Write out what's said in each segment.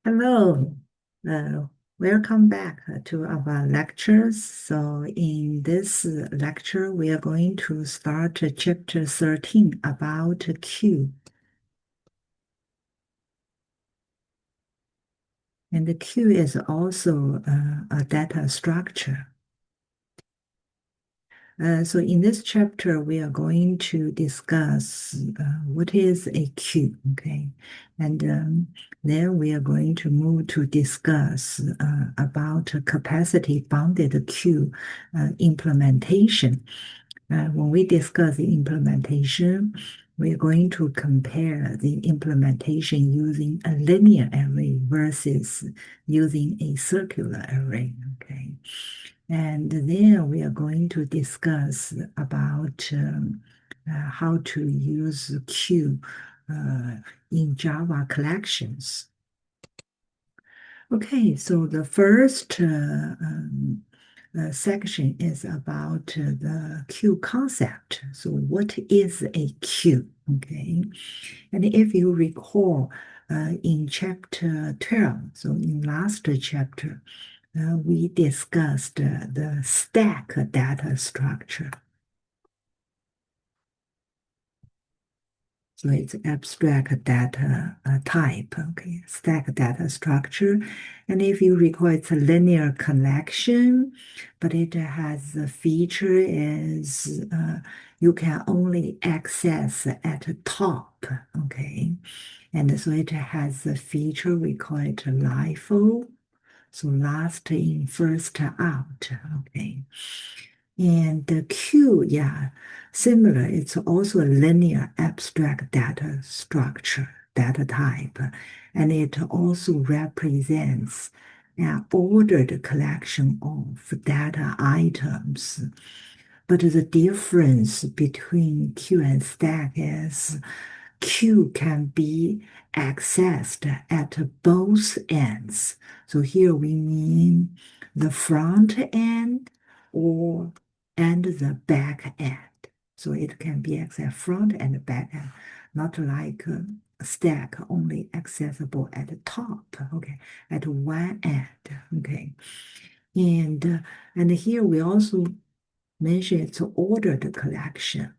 Hello, uh, welcome back to our lectures. So in this lecture, we are going to start chapter 13 about Q. And the Q is also a data structure. So in this chapter, we are going to discuss what is a queue, okay? And then we are going to move to discuss about capacity-bounded queue implementation. When we discuss the implementation, we are going to compare the implementation using a linear array versus using a circular array, okay? And then we are going to discuss about how to use queue in Java collections. Okay, so the first section is about the queue concept. So what is a queue? Okay, and if you recall in chapter 12, so in last chapter, we discussed the stack data structure. So it's abstract data type, okay, stack data structure. And if you recall, it's a linear connection, but it has a feature is you can only access at the top, okay? And so it has a feature, we call it LIFO. So last in, first out, okay? And the Q, yeah, similar. It's also a linear abstract data structure, data type, and it also represents an ordered collection of data items. But the difference between Q and stack is Q can be accessed at both ends. So here we mean the front end or and the back end. So it can be accessed front and back end, not like a stack only accessible at the top, okay, at one end, okay. And here we also mention it's ordered collection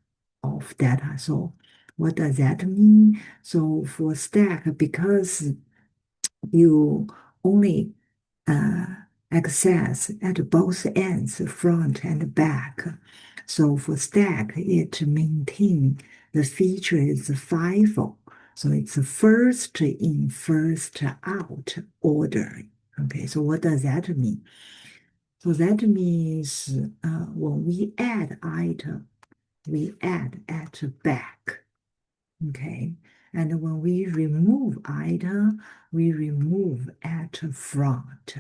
of data. So what does that mean? So for stack, because you only uh, access at both ends, front and back. So for stack, it maintain the feature is FIFO. So it's first in, first out order. Okay, so what does that mean? So that means when we add item, we add at back, okay? And when we remove item, we remove at front.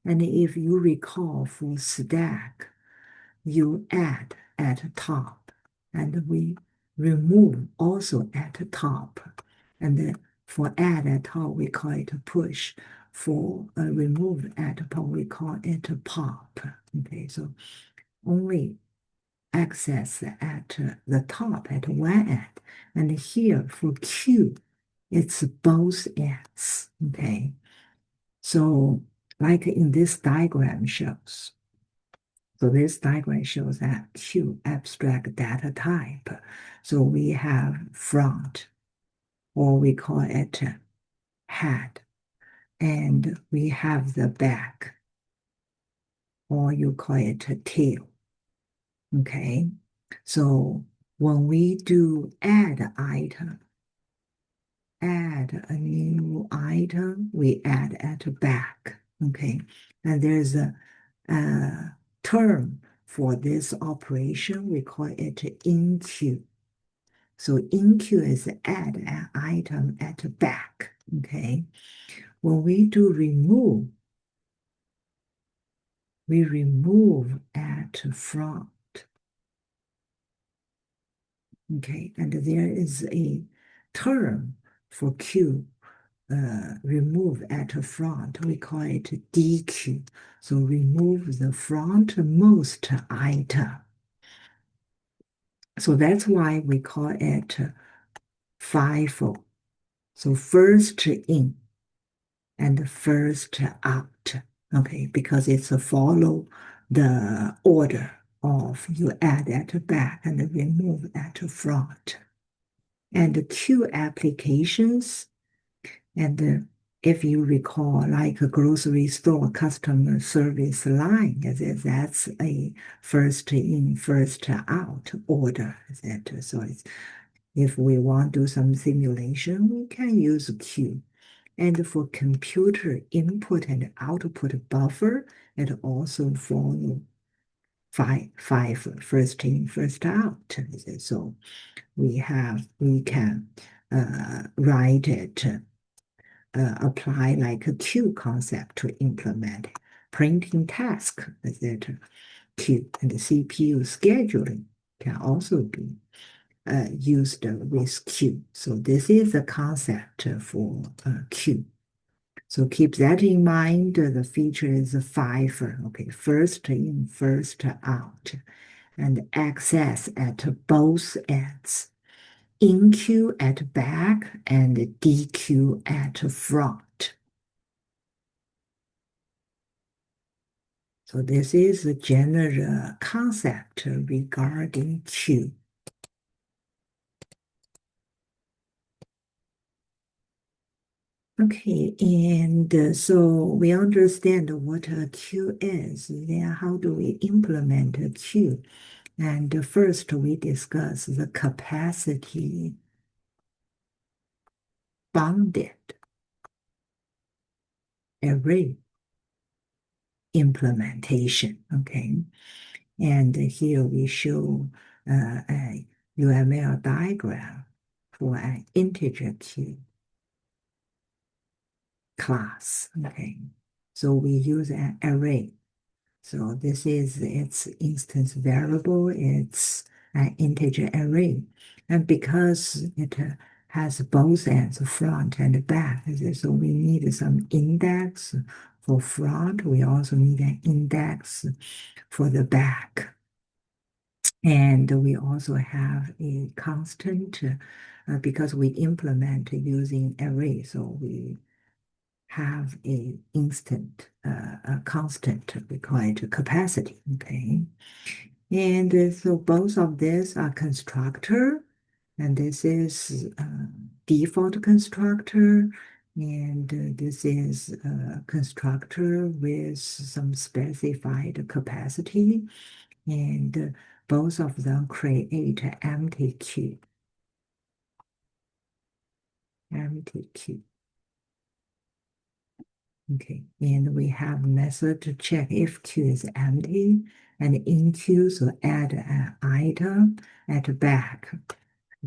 And if you recall for stack, you add at top, and we remove also at top. And then for add at top, we call it push. For remove at top, we call it pop. Okay, so only access at the top at one end. And here for Q, it's both ends. Okay, so like in this diagram shows. So this diagram shows that Q abstract data type. So we have front, or we call it head, and we have the back, or you call it tail. Okay, so when we do add item, add a new item, we add at back. Okay, and there's a term for this operation, we call it in-queue. So in-queue is add an item at back, okay? When we do remove, we remove at front, okay? And there is a term for queue, remove at front, we call it DQ. So remove the frontmost item. So that's why we call it FIFO. So first in, and first out, okay, because it's a follow the order of you add at back and remove at front. And queue applications, and if you recall, like a grocery store customer service line, that's a first in, first out order. So if we want to do some simulation, we can use queue. And for computer input and output buffer, it also follow five first in, first out. So we can write it, apply like a queue concept to implement printing task, etc. Queue and the CPU scheduling can also be used with queue. So this is a concept for queue. So keep that in mind. The feature is 5. Okay, first in, first out, and access at both ends. In queue at back and DQ at front. So this is a general concept regarding queue. Okay, and so we understand what a queue is. Then how do we implement a queue? And first we discuss the capacity bounded array implementation, okay? And here we show a UML diagram for an integer queue class, okay? So we use an array. So this is its instance variable, it's an integer array. And because it has both ends, front and back, so we need some index for front. We also need an index for the back. And we also have a constant because we implement using array, so we have a constant required capacity, okay? And so both of these are constructor, and this is default constructor, and this is a constructor with some specified capacity, and both of them create an empty queue. Empty queue. Okay, and we have method to check if queue is empty, and in queue, so add an item at back.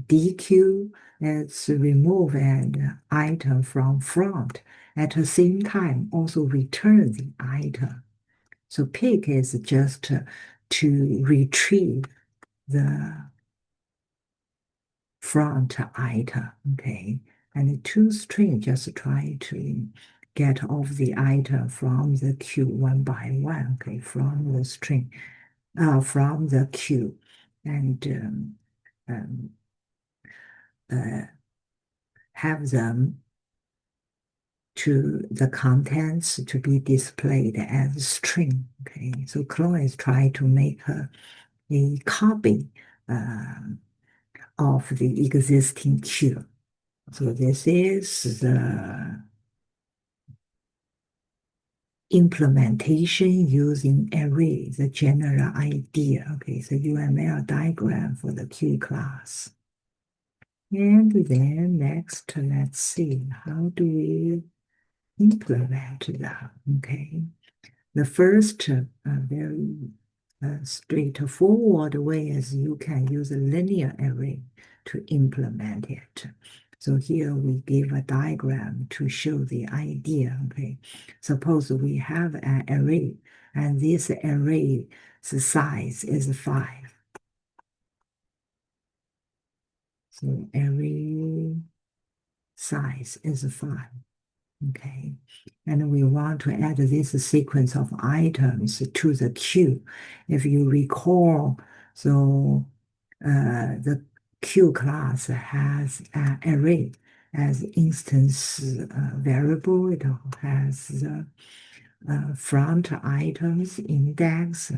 DQ, let's remove an item from front. At the same time, also return the item. So pick is just to retrieve the front item, okay? And toString just try to get off the item from the queue one by one, okay, from the string, from the queue, and have them to the contents to be displayed as string, okay? So clone is trying to make a copy of the existing queue. So this is the implementation using array, the general idea. Okay, so UML diagram for the queue class. And then next, let's see, how do we implement that? Okay, the first very straightforward way is you can use a linear array to implement it. So here we give a diagram to show the idea, okay? Suppose we have an array, and this array's size is 5. So array size is 5, okay? And we want to add this sequence of items to the queue. If you recall, so the queue class has an array, as instance variable. It has front items index,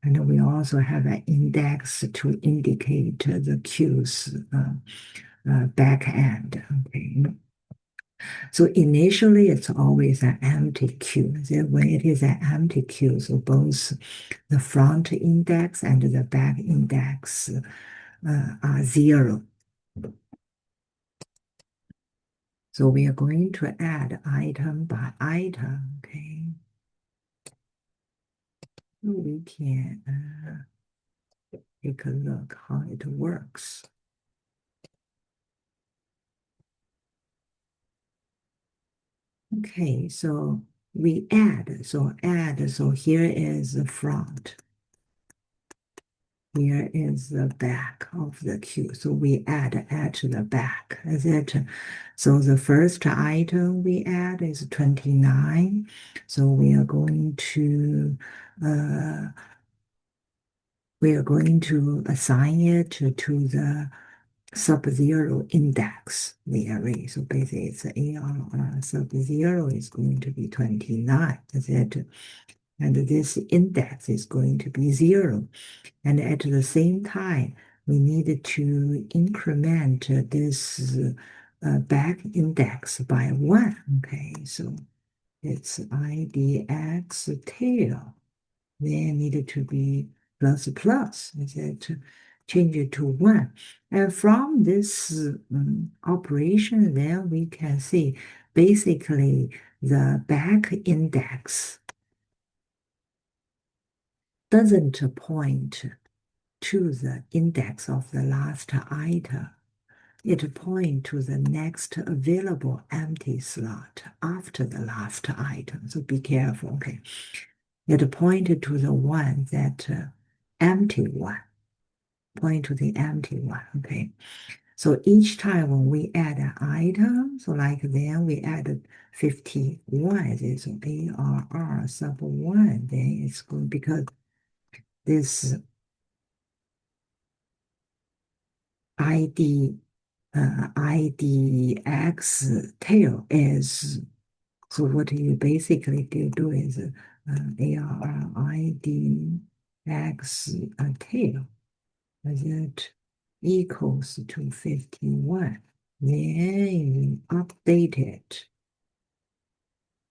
and we also have an index to indicate the queue's back end. Okay. So initially, it's always an empty queue. Then when it is an empty queue, so both the front index and the back index are 0. So we are going to add item by item, okay? We can take a look how it works. Okay, so we add, so here is the front. Here is the back of the queue. So we add to the back. Is it? So the first item we add is 29. So we are going to assign it to the sub-0 index, the array. So basically it's ARR sub-0 is going to be 29. Is it? And this index is going to be 0. And at the same time, we need to increment this back index by 1. Okay, so it's IDX tail. Then needed to be plus plus. Is it? Change it to 1. And from this operation, then we can see basically the back index doesn't point to the index of the last item. It points to the next available empty slot after the last item. So be careful, okay? It pointed to the one that empty one. Point to the empty one, okay? So each time when we add an item, so like then we added 51, this ARR sub 1, then it's going, because this IDX tail is, so what you basically do is ARR IDX tail, that equals to 51. Then you update it,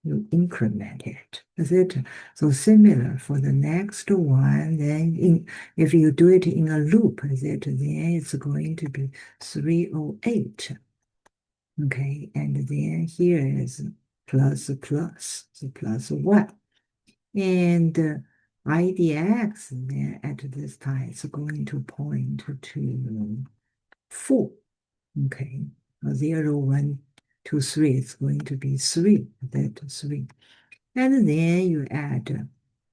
you increment it. Is it? So similar for the next one, then if you do it in a loop, is it? Then it's going to be 308. Okay, and then here is plus plus, so plus 1. And IDX then at this time is going to point to 4. Okay, 0, 1, 2, 3 is going to be 3, that 3. And then you add,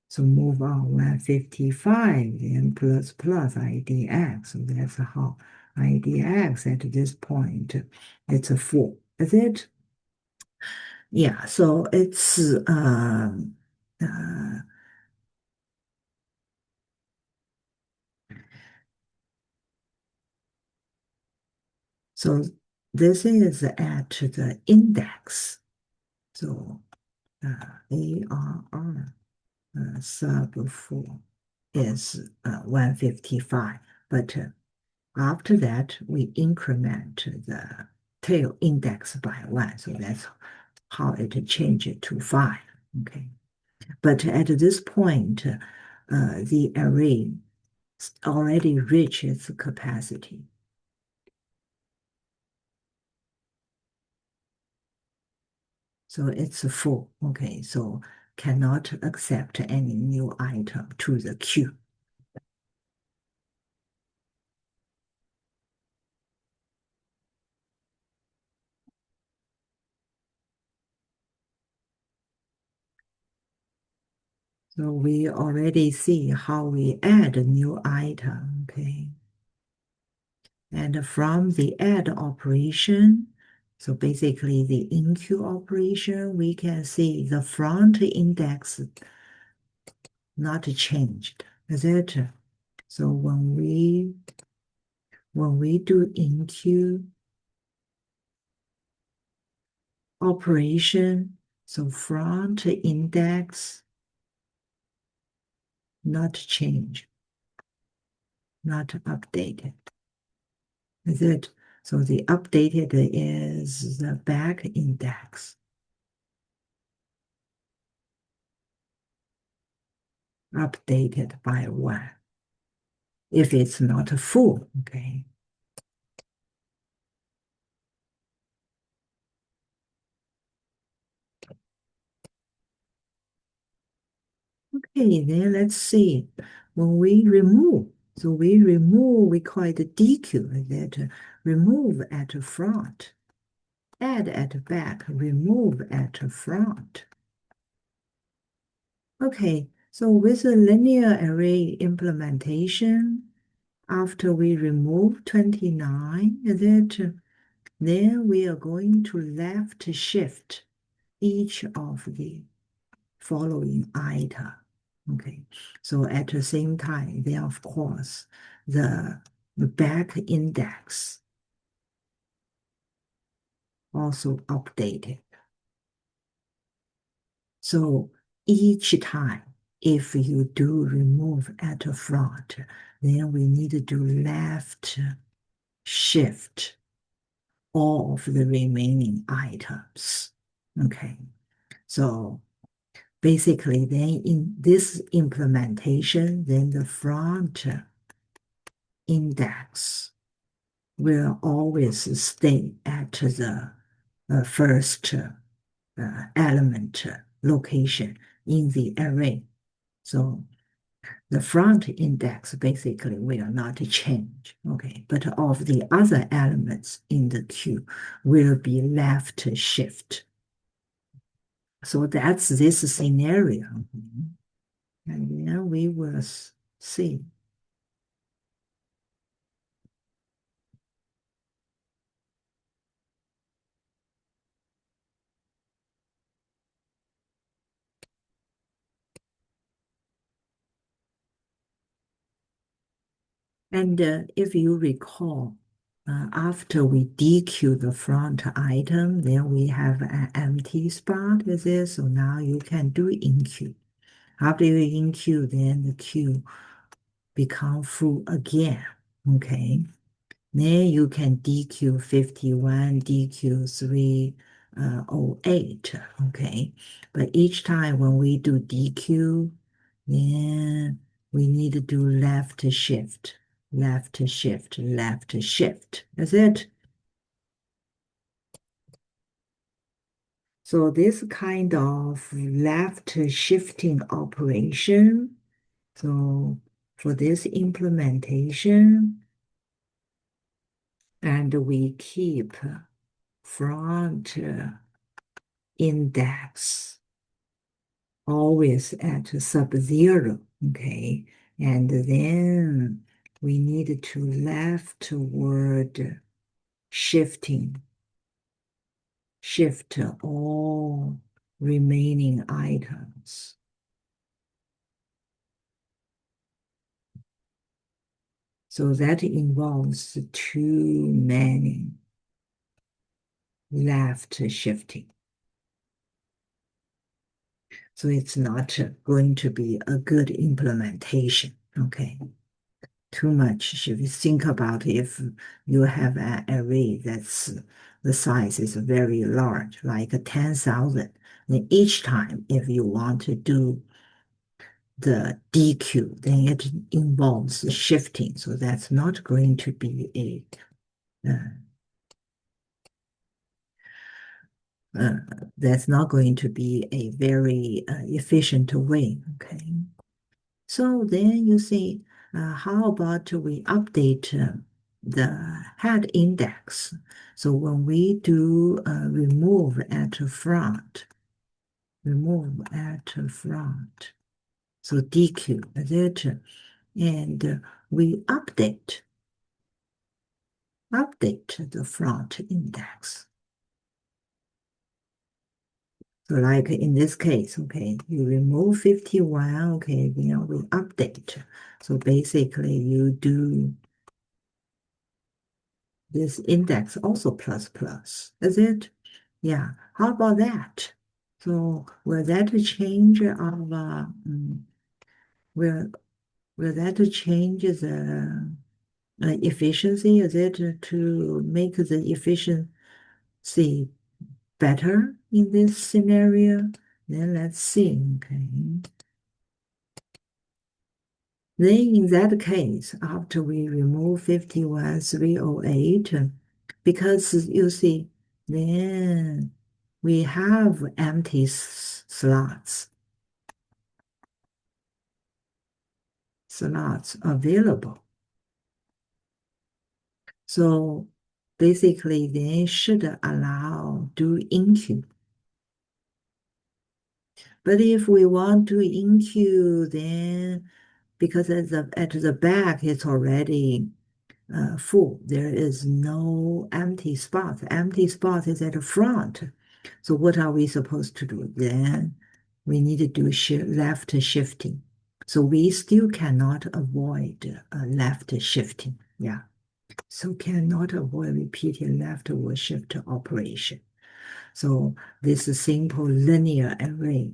so move on 155, then plus plus IDX. So that's how IDX at this point, it's a 4. Is it? Yeah, so it's so this is at the index. So ARR sub 4 is 155. But after that, we increment the tail index by 1. So that's how it changes to 5. Okay. But at this point, the array already reached its capacity. So it's full. Okay, so cannot accept any new item to the queue. So we already see how we add a new item, okay? And from the add operation, so basically the in-queue operation, we can see the front index not changed, is it? So when we do in-queue, operation. So front index, not change, not updated. Is it? So the updated is the back index. Updated by 1. If it's not full, okay. Okay, then let's see. When we remove, so we call it DQ, that remove at front, add at back, remove at front. Okay, so with a linear array implementation, after we remove 29, then we are going to left shift each of the following item. Okay, so at the same time, then of course, the back index also updated. So each time, if you do remove at the front, then we need to do left shift all of the remaining items. Okay, so basically then in this implementation, then the front index will always stay at the first element location in the array. So the front index basically will not change, okay, but of the other elements in the queue will be left shift. So that's this scenario. And then we will see. And if you recall, after we DQ the front item, then we have an empty spot with this. So now you can do enqueue. After you enqueue, then the queue become full again. Okay. Then you can DQ 51, DQ 308. Okay. But each time when we do DQ, then we need to do left shift, left shift, left shift. That's it. So this kind of left shifting operation, so for this implementation, and we keep front index always at sub-0, okay? And then we need to leftward shifting, shift all remaining items. So that involves too many left shifting. So it's not going to be a good implementation, okay? Too much. If you think about if you have an array that's the size is very large, like 10,000, then each time if you want to do the DQ, then it involves shifting. So that's not going to be that's not going to be a very efficient way. Okay. So then you see, how about we update the head index? So when we do remove at front, so DQ that, and we update the front index. So like in this case, okay, you remove 51, okay, then we update. So basically you do this index also plus plus, is it? Yeah, how about that? So will that change of will will that change the efficiency? Is it to make the efficiency better in this scenario? Then let's see. Okay. Then in that case, after we remove 51308, because you see, then we have empty slots available. So basically, they should allow do in-queue. But if we want to in-queue, then because at the back it's already full, there is no empty spot. The empty spot is at the front. So what are we supposed to do? Then we need to do left shifting. So we still cannot avoid left shifting. Yeah. So cannot avoid repeating left or shift operation. So this simple linear array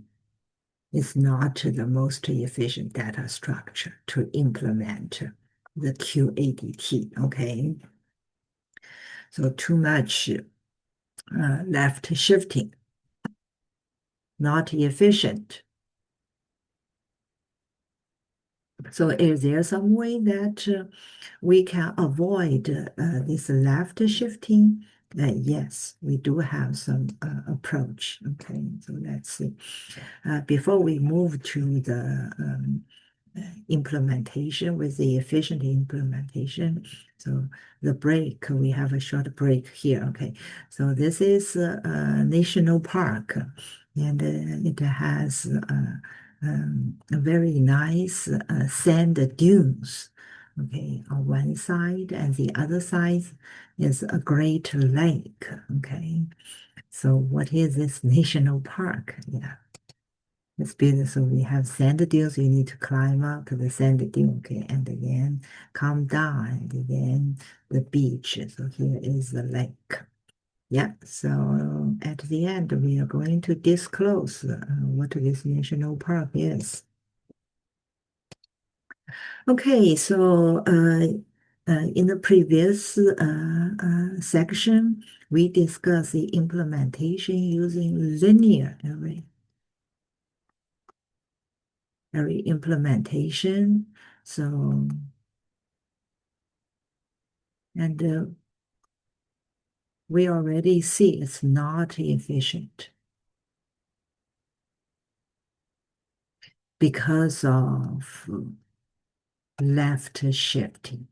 is not the most efficient data structure to implement the QADT, okay? So too much left shifting, not efficient. So is there some way that we can avoid this left shifting? Yes, we do have some approach. Okay, so let's see. Before we move to the implementation with the efficient implementation. So the break, we have a short break here. Okay, so this is a national park, and it has a very nice sand dunes. Okay, on one side, and the other side is a great lake. Okay, so what is this national park? Yeah. It's beautiful. We have sand dunes. You need to climb up the sand dune, okay, and then come down, and then the beach. So here is the lake. Yeah, so at the end, we are going to disclose what this national park is. Okay, so in the previous section, we discussed the implementation using linear array. Implementation. So, and we already see it's not efficient because of left shifting.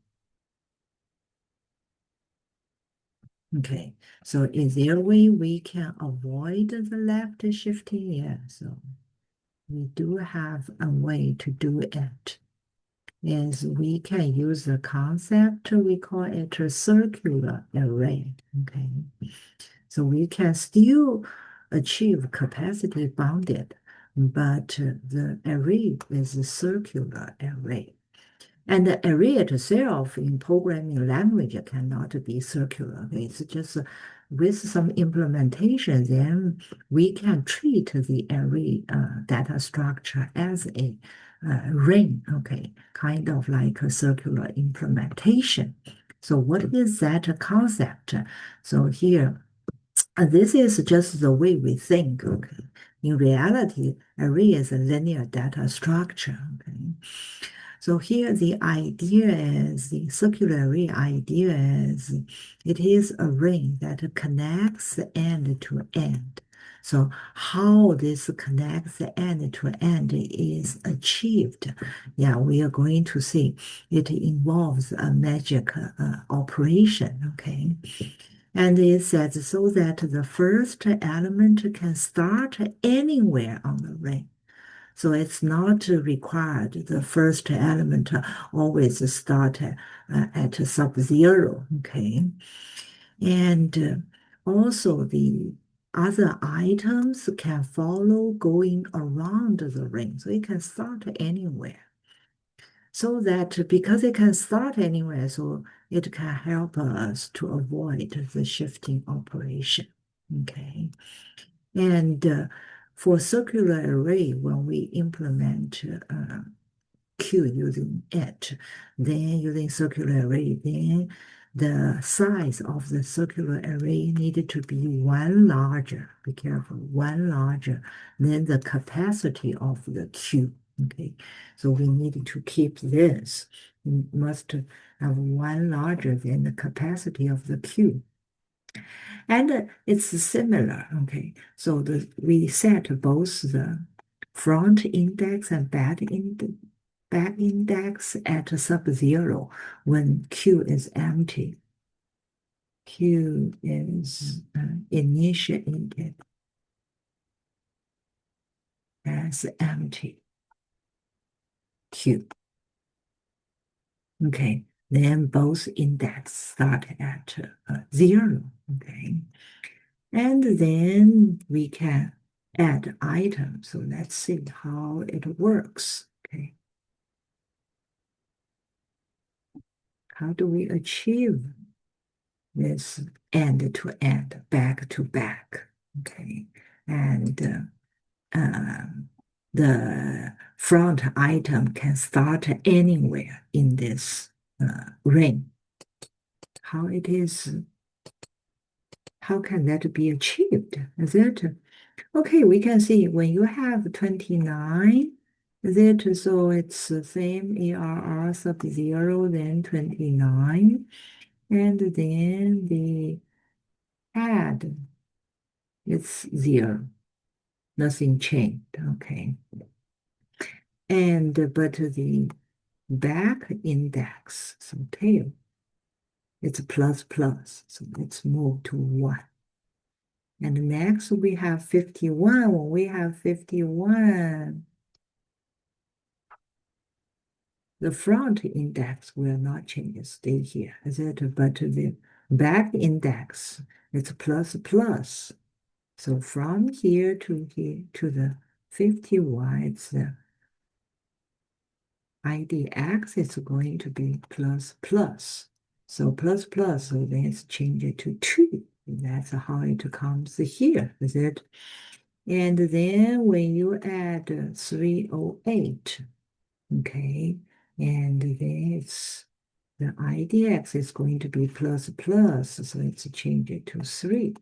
Okay, so is there a way we can avoid the left shifting? Yeah, so we do have a way to do it. Is we can use the concept, we call it a circular array. Okay, so we can still achieve capacity bounded, but the array is a circular array. And the array itself in programming language cannot be circular. It's just with some implementation, then we can treat the array data structure as a ring, okay, kind of like a circular implementation. So what is that concept? So here, this is just the way we think, okay. In reality, array is a linear data structure, okay. So here the idea is, the circular array idea is, it is a ring that connects end to end. So how this connects end to end is achieved, yeah, we are going to see. It involves a magic operation, okay? And it says so that the first element can start anywhere on the ring. So it's not required the first element always start at sub-zero, okay? And also the other items can follow going around the ring. So it can start anywhere. So that because it can start anywhere, so it can help us to avoid the shifting operation. Okay. And for circular array, when we implement Q using it, then using circular array, then the size of the circular array needed to be one larger, be careful, one larger than the capacity of the Q. Okay, so we need to keep this. We must have one larger than the capacity of the Q. And it's similar, okay? So we set both the front index and back index at sub-zero when Q is empty. Q is initiated as empty. Q. Okay, then both index start at 0, okay? And then we can add items. So let's see how it works. Okay. How do we achieve this end to end, back to back? Okay. And the front item can start anywhere in this ring. How can that be achieved? Is it okay? We can see when you have 29, so it's the same ARR sub-0, then 29, and then the head it's 0, nothing changed. Okay, but the back index, so tail, it's plus plus, so let's move to 1. And next we have 51. When we have 51, the front index will not change, stay here, is it? But the back index, it's plus plus. So from here to the 51, it's the IDX is going to be plus plus. So plus plus, so then it's changed to 2. And that's how it comes here, is it? And then when you add 308, okay, and then it's the IDX is going to be plus plus, so it's changed to 3.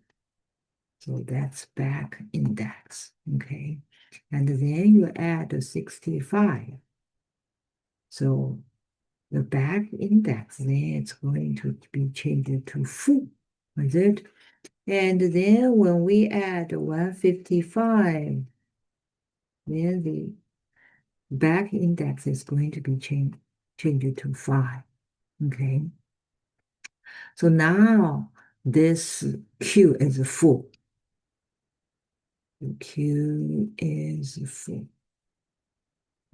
So that's back index, okay? And then you add 65. So the back index, then it's going to be changed to full, is it? And then when we add 155, then the back index is going to be changed to 5, okay? So now this Q is full. Q is full.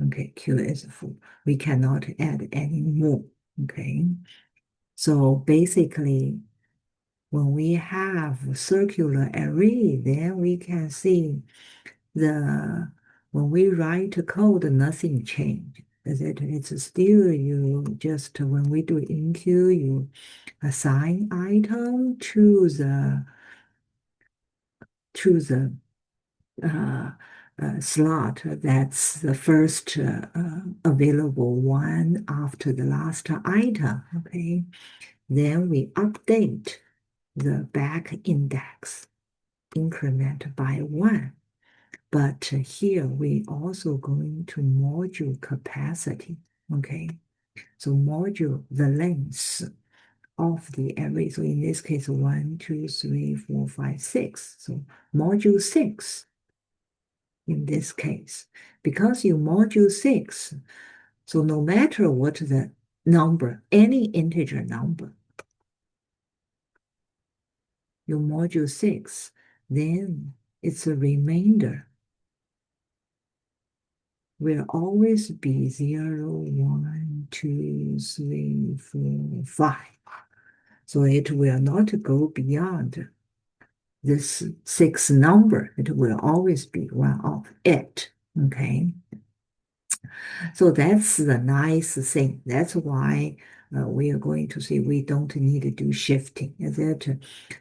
Okay, Q is full. We cannot add any more, okay? So basically, when we have circular array, then we can see when we write code, nothing changed. It's still when we do enqueue, you assign item to the slot that's the first available one after the last item, okay? Then we update the back index, increment by 1. But here we also going to module capacity, okay? So module the length of the array. So in this case, 1, 2, 3, 4, 5, 6. So module 6 in this case. Because you module 6, so no matter what the number, any integer number, you module 6, then it's a remainder will always be 0, 1, 2, 3, 4, 5. So it will not go beyond this 6 number. It will always be one of it, okay? So that's the nice thing. That's why we are going to see we don't need to do shifting, is it?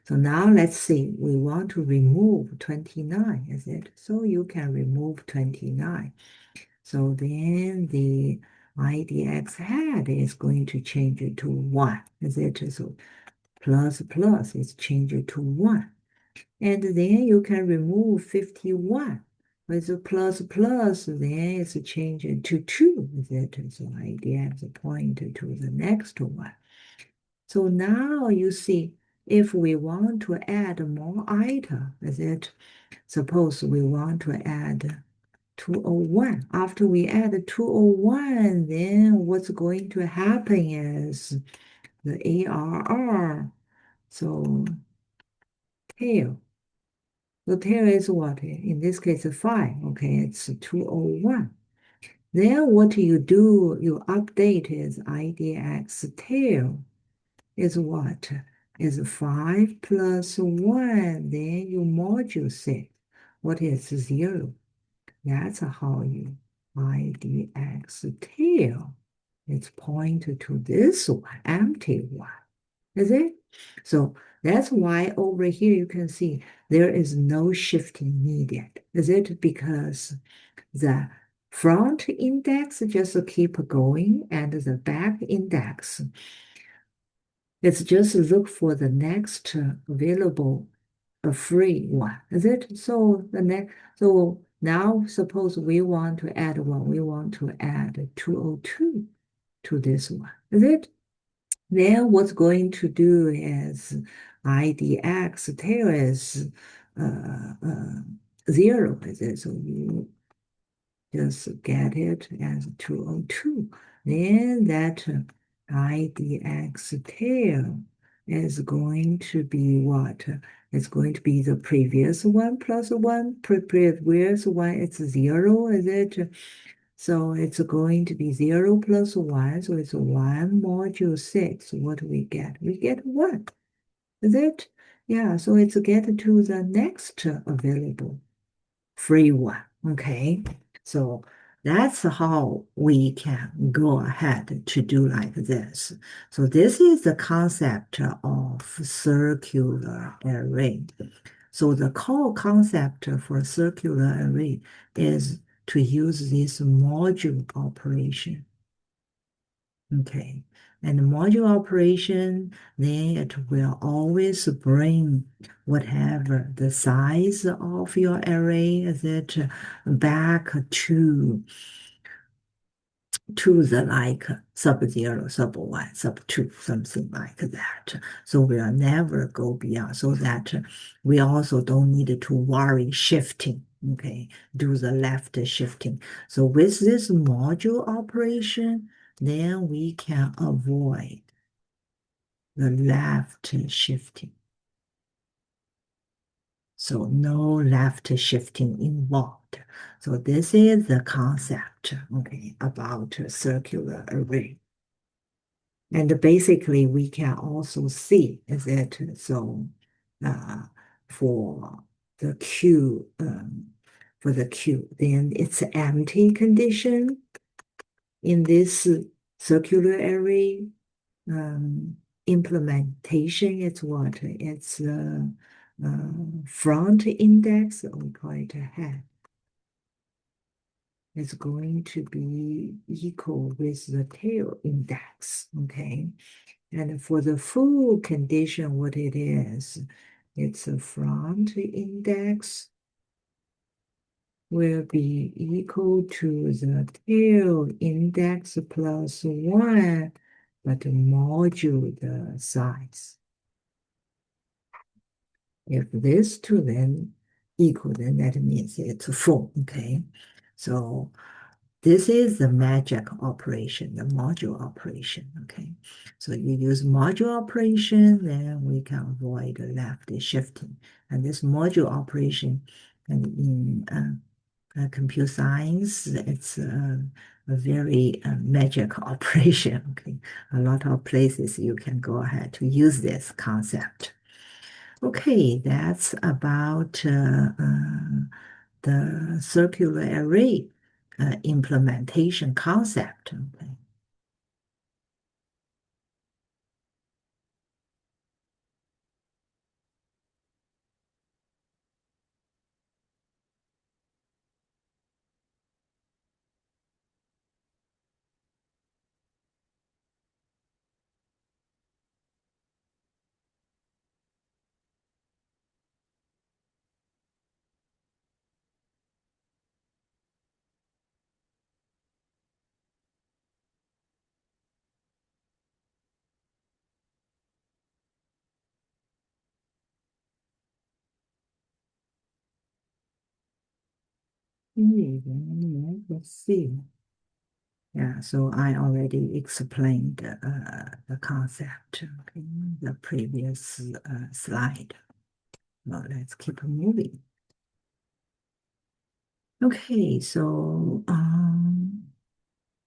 So now let's see, we want to remove 29, is it? So you can remove 29. So then the IDX hat is going to change it to 1, is it? So plus plus is changed to 1. And then you can remove 51. With a plus plus, then it's changed to 2. Is it? So IDX point to the next one. So now you see, if we want to add more item, is it? Suppose we want to add 201. After we add 201, then what's going to happen is the ARR. So tail. The tail is what? In this case, 5. Okay, it's 201. Then what you do, you update is IDX tail is what? Is 5 plus 1. Then you module 6. What is 0? That's how you IDX tail. It's pointed to this one, empty one. Is it? So that's why over here you can see there is no shifting needed. Is it? Because the front index just keep going and the back index, it's just look for the next available free one. Is it? So the next, so now suppose we want to add one, we want to add 202 to this one. Is it? Then what's going to do is IDX tail is 0, is it? So you just get it as 202. Then that IDX tail is going to be what? It's going to be the previous one plus 1. Previous one, it's 0, is it? So it's going to be 0 plus 1, so it's 1 module 6. What do we get? We get 1. Is it? Yeah, so it's get to the next available free one. Okay, so that's how we can go ahead to do like this. So this is the concept of circular array. So the core concept for circular array is to use this module operation. Okay, and the module operation, then it will always bring whatever the size of your array is it back to the like sub-0, sub-1, sub-2, something like that. So we'll never go beyond, so that we also don't need to worry shifting, okay, do the left shifting. So with this module operation, then we can avoid the left shifting. So no left shifting involved. So this is the concept, okay, about a circular array. And basically we can also see that so for the Q, then it's an empty condition in this circular array implementation. It's what? It's front index, we call it a head. It's going to be equal with the tail index, okay? And for the full condition, what it is, it's a front index will be equal to the tail index plus 1, but module the size. If this two then equal, then that means it's full, okay? So this is the magic operation, the module operation, okay? So you use module operation, then we can avoid left shifting. And this module operation, and in computer science, it's a very magic operation, okay? A lot of places you can go ahead to use this concept. Okay, that's about the circular array. implementation concept. Okay. Let's see. Yeah, so I already explained the concept in the previous slide. Well, let's keep moving. Okay, so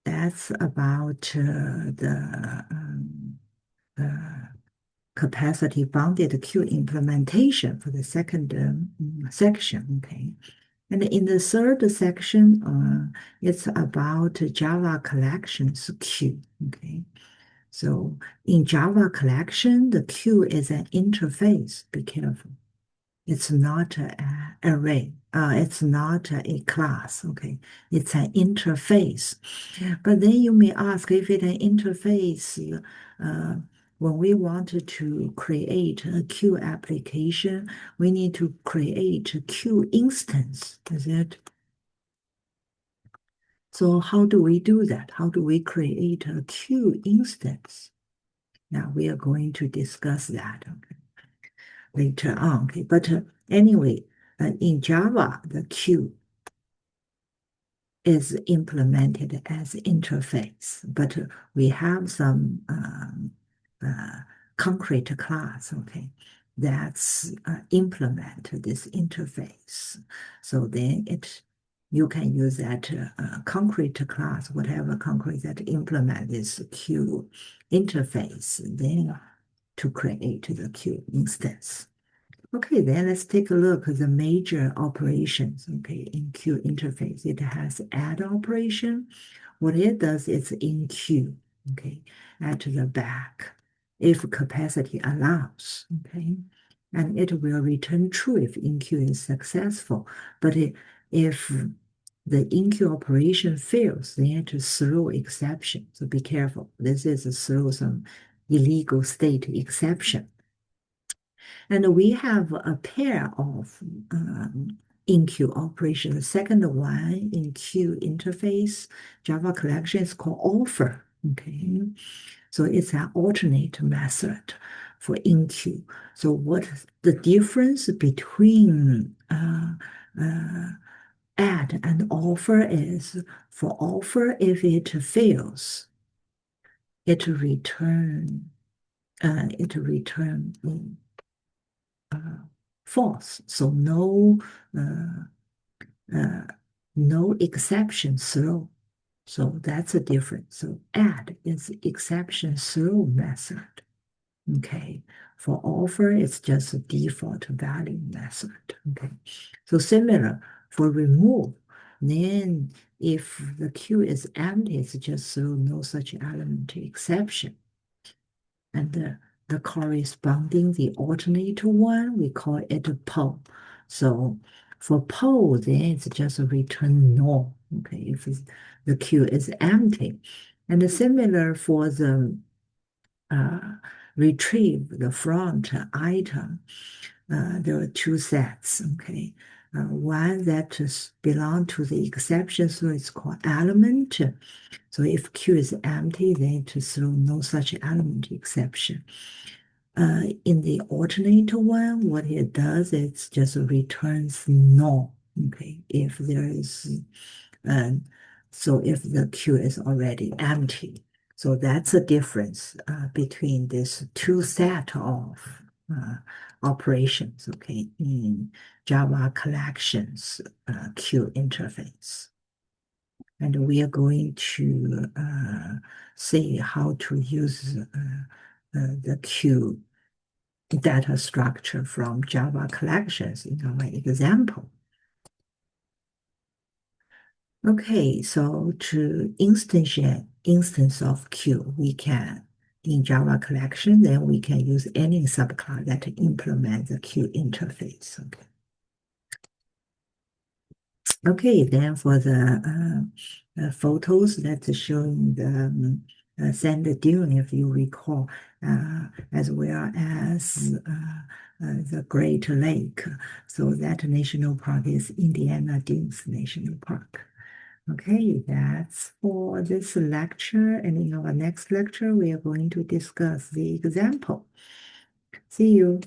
that's about the capacity bounded queue implementation for the second section. Okay. And in the third section, it's about Java collections queue. Okay. So in Java collection, the queue is an interface. Be careful. It's not an array. It's not a class. Okay. It's an interface. But then you may ask if it's an interface, when we wanted to create a queue application, we need to create a queue instance. Is it? So how do we do that? How do we create a queue instance? Now we are going to discuss that later on. Okay, but anyway, in Java, the queue is implemented as interface, but we have some concrete class, okay, that's implement this interface. So then you can use that concrete class, whatever concrete that implement this queue interface, then to create the queue instance. Okay, then let's take a look at the major operations, okay, in queue interface. It has add operation. What it does is in queue, okay, at the back, if capacity allows, okay, and it will return true if in queue is successful. But if the in queue operation fails, then it throw exception. So be careful. This is throw some illegal state exception. And we have a pair of in-queue operations. The second one in queue interface, Java collection is called offer. Okay, so it's an alternate method for in-queue. So what the difference between add and offer is, for offer, if it fails, it return false. So no exception throw. So that's a difference. So add is exception throw method. Okay. For offer, it's just a default value method. Okay. So similar for remove, then if the queue is empty, it's just throw no such element exception. And the corresponding, the alternative one, we call it a poll. So for poll, then it's just a return null, okay, if the queue is empty. And similar for the retrieve, the front item, there are two sets, okay. One that belongs to the exception, so it's called element. So if queue is empty, then to throw no such element exception. In the alternate one, what it does is just returns null. Okay, if there is, so if the queue is already empty. So that's a difference between these two set of operations, okay, in Java collections queue interface. And we are going to see how to use the queue data structure from Java collections in our example. Okay, so to instance of Q, we can, in Java collection, then we can use any subclass that implements the Q interface. Okay, then for the photos that's showing the sand dune, if you recall, as well as the Great Lake. So that national park is Indiana Dunes National Park. Okay, that's for this lecture. And in our next lecture, we are going to discuss the example. See you.